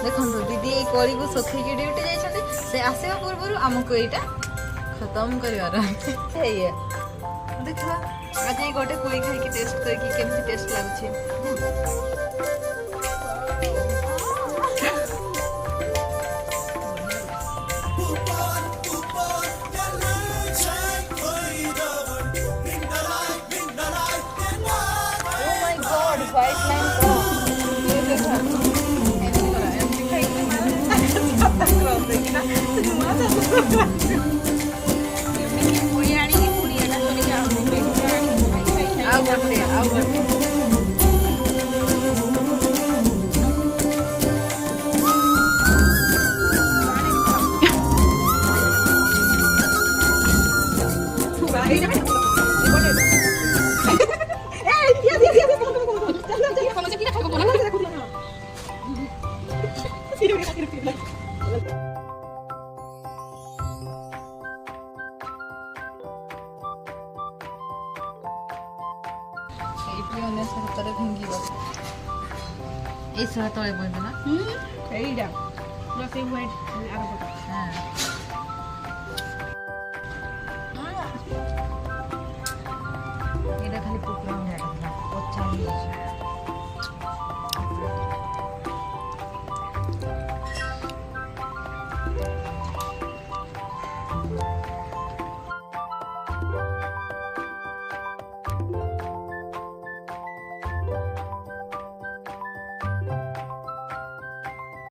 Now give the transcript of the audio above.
देखो दीदी ये कड़ी को सोखी की ड्यूटी जाइछन्ते से आसीबा पूर्व आमको एटा खत्म करिवार है ये देखा आज ये गोटे कोई खाई की टेस्ट करके केमती टेस्ट लागुछि तले बोलते ना ये खाली पुकरा